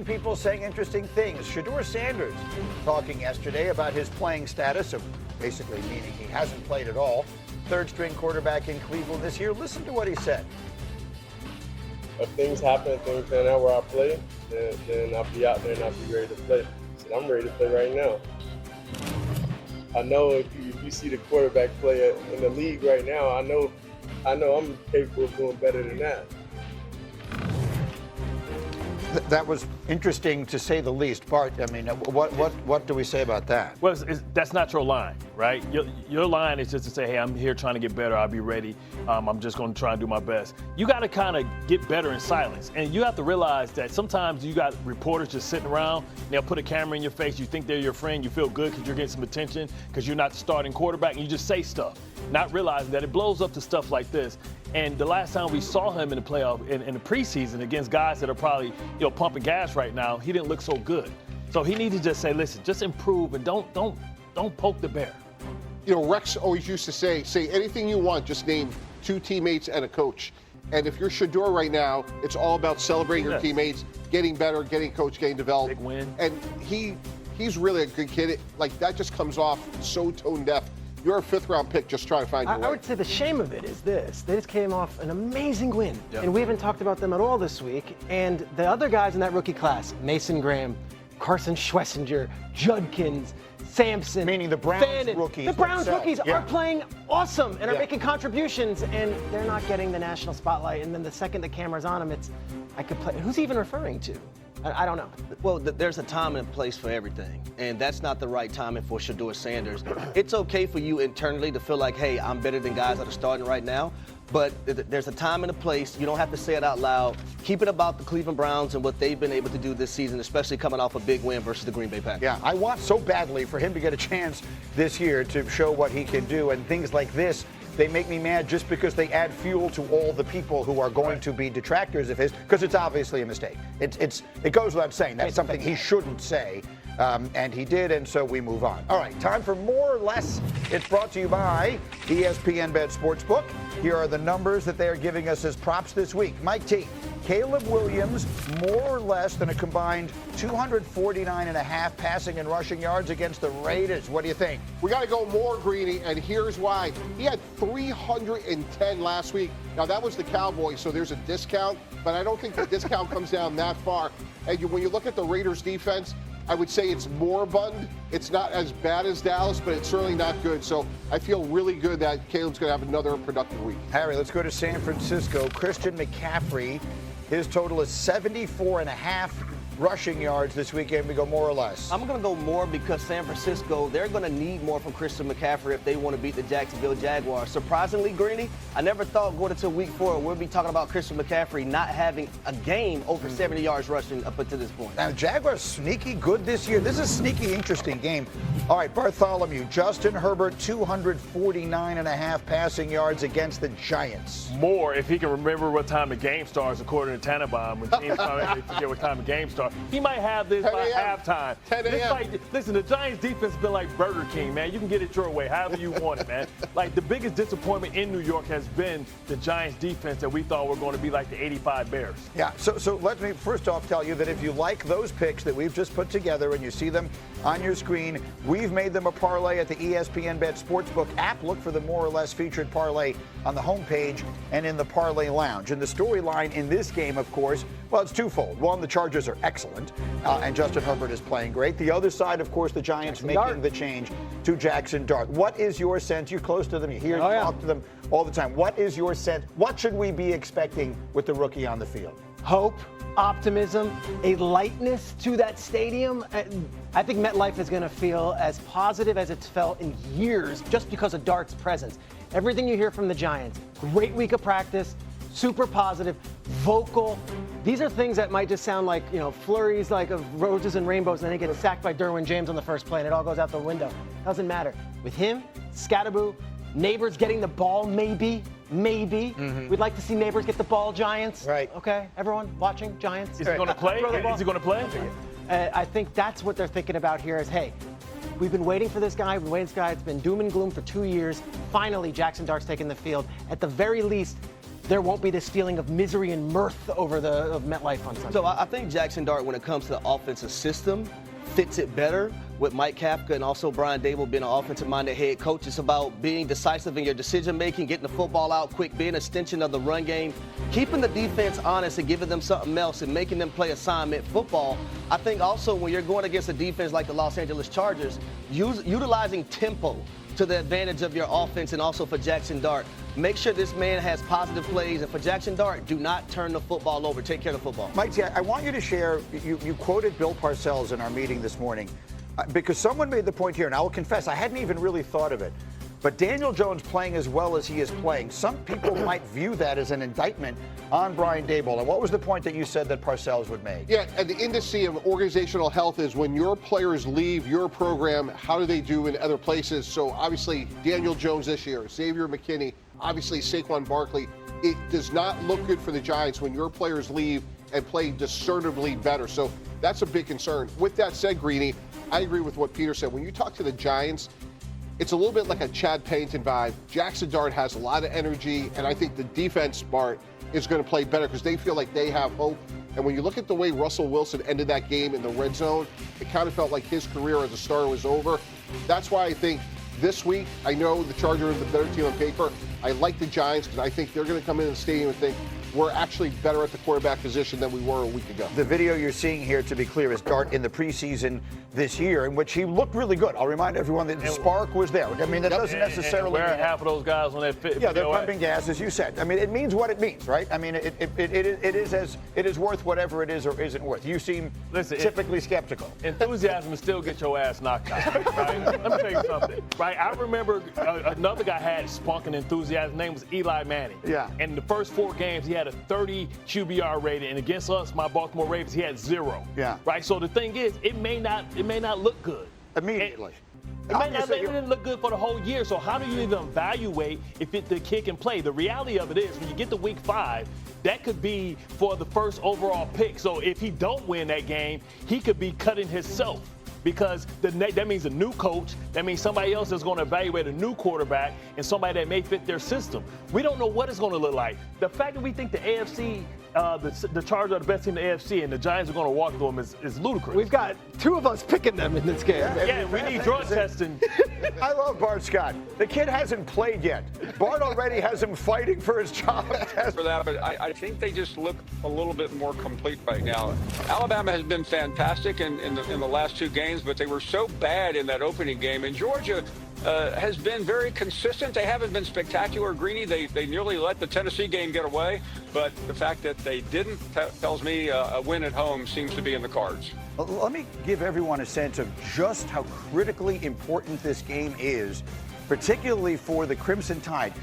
People saying interesting things. Shedeur Sanders talking yesterday about his playing status, so basically meaning he hasn't played at all. Third string quarterback in Cleveland this year. Listen to what he said. If things happen, things turn out where I play, then I'll be out there and I'll be ready to play. So I'm ready to play right now. I know if you see the quarterback play in the league right now, I know I'm capable of doing better than that. That was interesting to say the least. Bart, I mean, what do we say about that? Well, that's not your line, right? Your line is just to say, hey, I'm here trying to get better. I'll be ready. I'm just going to try and do my best. You got to kind of get better in silence. And you have to realize that sometimes you got reporters just sitting around. They'll put a camera in your face. You think they're your friend. You feel good because you're getting some attention because you're not the starting quarterback. And you just say stuff, not realizing that it blows up to stuff like this. And the last time we saw him in the playoff, in the preseason against guys that are probably, pumping gas right now, he didn't look so good. So he needs to just say, listen, just improve and don't poke the bear. Rex always used to say anything you want, just name two teammates and a coach. And if you're Shedeur right now, it's all about celebrating your teammates, getting better, getting coached, getting developed. Big win. And he's really a good kid. Like, that just comes off so tone deaf. You're a fifth-round pick just trying to find your way. I would say the shame of it is this. They just came off an amazing win, and we haven't talked about them at all this week. And the other guys in that rookie class, Mason Graham, Carson Schwessinger, Judkins, Sampson. Meaning the Browns Fannin. rookies. The Browns rookies Yeah. are playing awesome and are making contributions, and they're not getting the national spotlight. And then the second the camera's on them, I could play. Who's he even referring to? I don't know. Well, there's a time and a place for everything, and that's not the right timing for Shedeur Sanders. It's okay for you internally to feel like, hey, I'm better than guys that are starting right now, but there's a time and a place. You don't have to say it out loud. Keep it about the Cleveland Browns and what they've been able to do this season, especially coming off a big win versus the Green Bay Packers. Yeah, I want so badly for him to get a chance this year to show what he can do, and things like this, they make me mad just because they add fuel to all the people who are going to be detractors of his, because it's obviously a mistake. It goes without saying. That's something he shouldn't say, and he did, and so we move on. All right, time for More or Less. It's brought to you by ESPN Sportsbook. Here are the numbers that they are giving us as props this week. Mike T, Caleb Williams, more or less than a combined 249.5 passing and rushing yards against the Raiders. What do you think? We got to go more, Greeny, and here's why. He had 310 last week. Now, that was the Cowboys, so there's a discount, but I don't think the discount comes down that far. And when you look at the Raiders' defense, I would say it's moribund. It's not as bad as Dallas, but it's certainly not good. So I feel really good that Caleb's going to have another productive week. Harry, let's go to San Francisco. Christian McCaffrey, his total is 74.5 rushing yards this weekend. We go more or less. I'm going to go more because San Francisco, they're going to need more from Christian McCaffrey if they want to beat the Jacksonville Jaguars. Surprisingly, Greeny, I never thought going into week 4 we'll be talking about Christian McCaffrey not having a game over 70 yards rushing up until this point. Now, Jaguars sneaky good this year. This is a sneaky interesting game. All right, Bartholomew, Justin Herbert, 249.5 passing yards against the Giants. More if he can remember what time the game starts, according to Tannenbaum. When teams forget what time the game starts. He might have this by halftime. 10 a.m. Listen, the Giants defense has been like Burger King, man. You can get it your way, however you want it, man. Like, the biggest disappointment in New York has been the Giants defense that we thought were going to be like the 85 Bears. Yeah, so let me first off tell you that if you like those picks that we've just put together and you see them on your screen, we've made them a parlay at the ESPN Sportsbook app. Look for the More or Less featured parlay on the homepage and in the parlay lounge. And the storyline in this game, of course, well, it's twofold. One, the Chargers are excellent, and Justin Herbert is playing great. The other side, of course, the Giants making the change to Jackson Dart. What is your sense? You're close to them. You hear talk to them all the time. What is your sense? What should we be expecting with the rookie on the field? Hope, optimism, a lightness to that stadium. I think MetLife is going to feel as positive as it's felt in years just because of Dart's presence. Everything you hear from the Giants, great week of practice, super positive, vocal. These are things that might just sound like, flurries like of roses and rainbows, and then he gets sacked by Derwin James on the first play, and it all goes out the window. Doesn't matter. With him, Scatterboo, Neighbors getting the ball, maybe. We'd like to see Neighbors get the ball, Giants. Right. Okay, everyone watching, Giants. Is he going to play? Is he going to play? I think that's what they're thinking about here is, hey, we've been waiting for this guy. It's been doom and gloom for 2 years. Finally, Jackson Dart's taking the field. At the very least, there won't be this feeling of misery and mirth over of MetLife on Sunday. So I think Jackson Dart, when it comes to the offensive system, fits it better with Mike Kafka and also Brian Dable being an offensive-minded head coach. It's about being decisive in your decision-making, getting the football out quick, being an extension of the run game, keeping the defense honest and giving them something else and making them play assignment football. I think also when you're going against a defense like the Los Angeles Chargers, utilizing tempo to the advantage of your offense and also for Jackson Dart. Make sure this man has positive plays, and for Jackson Dart, do not turn the football over. Take care of the football. Mike, I want you to share, you quoted Bill Parcells in our meeting this morning, because someone made the point here, and I will confess, I hadn't even really thought of it. But Daniel Jones playing as well as he is playing, some people might view that as an indictment on Brian Dable. And what was the point that you said that Parcells would make? Yeah, and the indice of organizational health is when your players leave your program, how do they do in other places? So obviously, Daniel Jones this year, Xavier McKinney, obviously Saquon Barkley. It does not look good for the Giants when your players leave and play discernibly better. So that's a big concern. With that said, Greeny, I agree with what Peter said. When you talk to the Giants, it's a little bit like a Chad Pennington vibe. Jackson Dart has a lot of energy, and I think the defense part is going to play better because they feel like they have hope. And when you look at the way Russell Wilson ended that game in the red zone, it kind of felt like his career as a starter was over. That's why I think this week, I know the Chargers are the better team on paper. I like the Giants because I think they're going to come in the stadium and think we're actually better at the quarterback position than we were a week ago. The video you're seeing here, to be clear, is Dart in the preseason this year, in which he looked really good. I'll remind everyone that the spark was there. I mean, that doesn't necessarily mean half of those guys on that fit. Yeah, they're pumping gas, as you said. I mean, it means what it means, right? I mean, it is worth whatever it is or isn't worth. You seem typically skeptical. Enthusiasm will still get your ass knocked out. Right? Let me tell you something. Right? I remember another guy had spunk and enthusiasm. His name was Eli Manning. Yeah. And in the first 4 games, he had a 30 QBR rating, and against us, my Baltimore Ravens, he had 0. Yeah. Right. So the thing is, it may not look good immediately. It didn't look good for the whole year. So how do you even evaluate if the kid can play? The reality of it is, when you get to week 5, that could be for the first overall pick. So if he don't win that game, he could be cutting himself. Because that means a new coach, that means somebody else is going to evaluate a new quarterback and somebody that may fit their system. We don't know what it's going to look like. The fact that we think the AFC, the Chargers are the best team in the AFC and the Giants are going to walk through them is ludicrous. We've got 2 of us picking them in this game. Yeah, we need drug testing. I love Bart Scott. The kid hasn't played yet. Bart already has him fighting for his job. For that, but I think they just look a little bit more complete right now. Alabama has been fantastic in the last 2 games, but they were so bad in that opening game. And Georgia has been very consistent. They haven't been spectacular, Greeny. They nearly let the Tennessee game get away, but the fact that they didn't tells me a win at home seems to be in the cards. Let me give everyone a sense of just how critically important this game is, particularly for the Crimson Tide.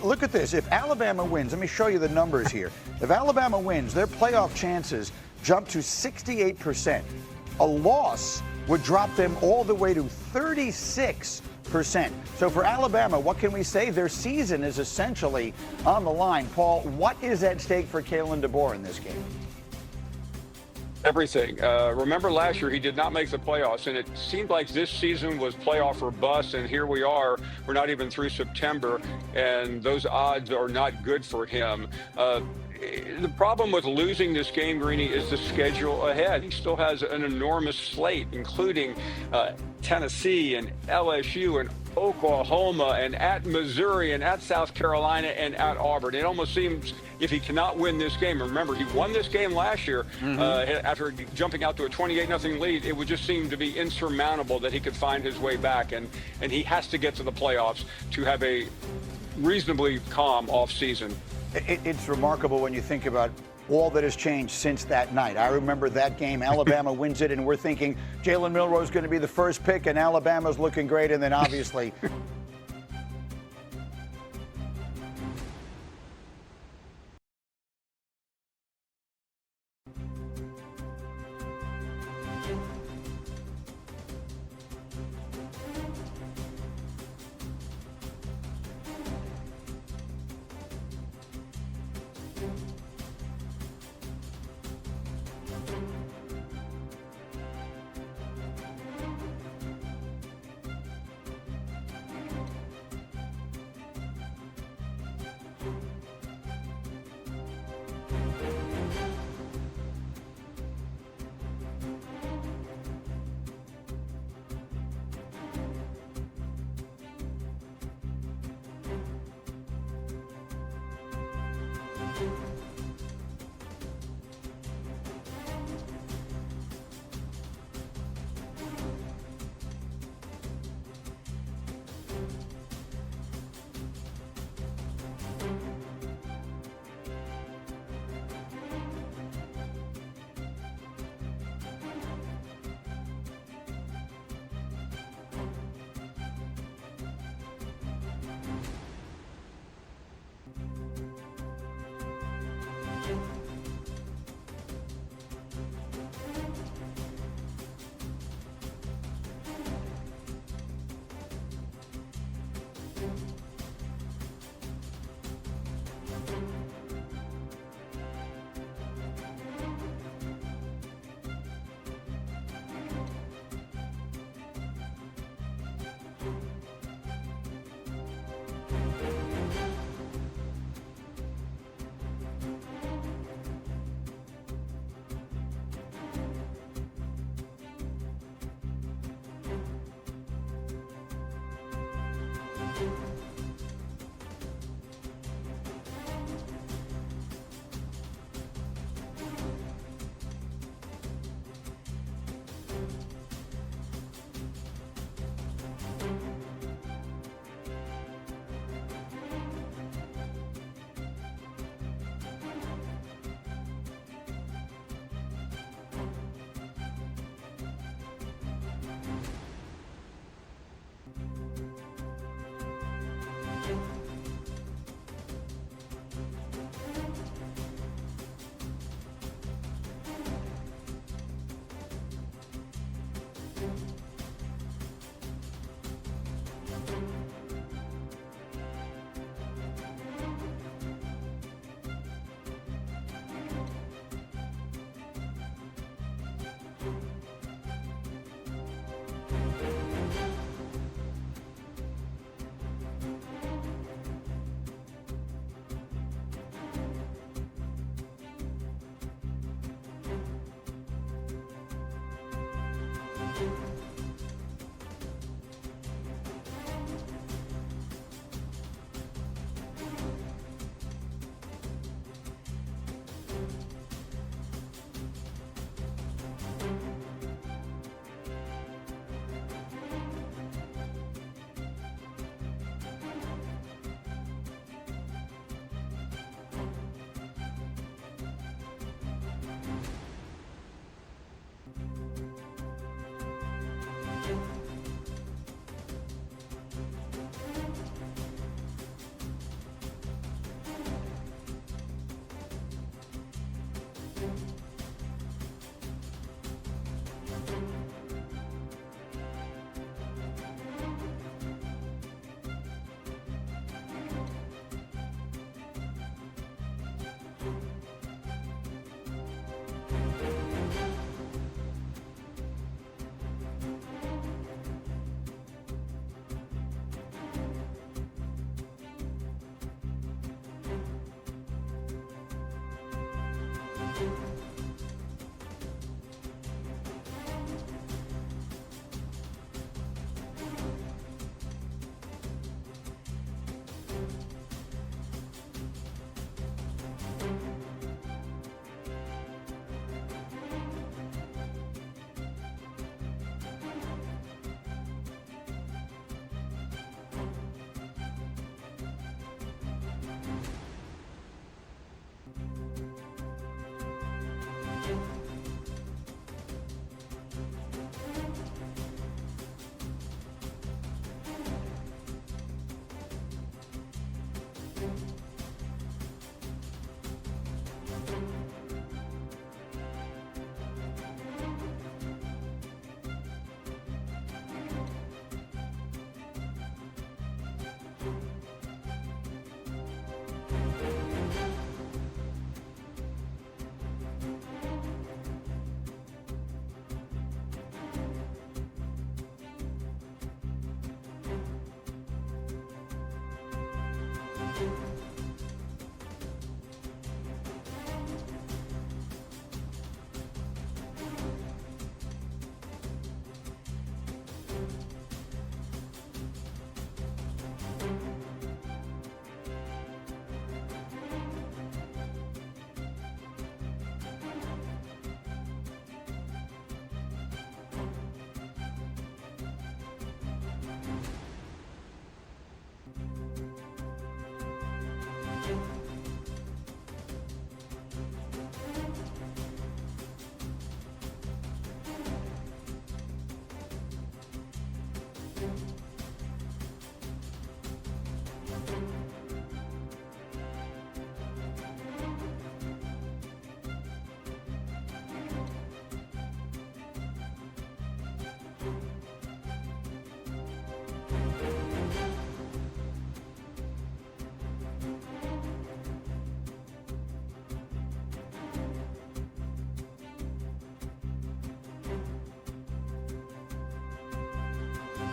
Look at this. If Alabama wins, let me show you the numbers here. If Alabama wins, their playoff chances jump to 68%. A loss would drop them all the way to 36%. So for Alabama, what can we say? Their season is essentially on the line. Paul, what is at stake for Kalen DeBoer in this game? Everything. Remember last year he did not make the playoffs, and it seemed like this season was playoff or bust, and here we are. We're not even through September, and those odds are not good for him. The problem with losing this game, Greeny, is the schedule ahead. He still has an enormous slate, including Tennessee and LSU and Oklahoma and at Missouri and at South Carolina and at Auburn. It almost seems if he cannot win this game, remember he won this game last year after jumping out to a 28-0 lead, it would just seem to be insurmountable that he could find his way back, and he has to get to the playoffs to have a reasonably calm offseason. It's remarkable when you think about all that has changed since that night. I remember that game. Alabama wins it, and we're thinking Jalen Milroe is going to be the first pick, and Alabama's looking great, and then obviously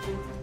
you.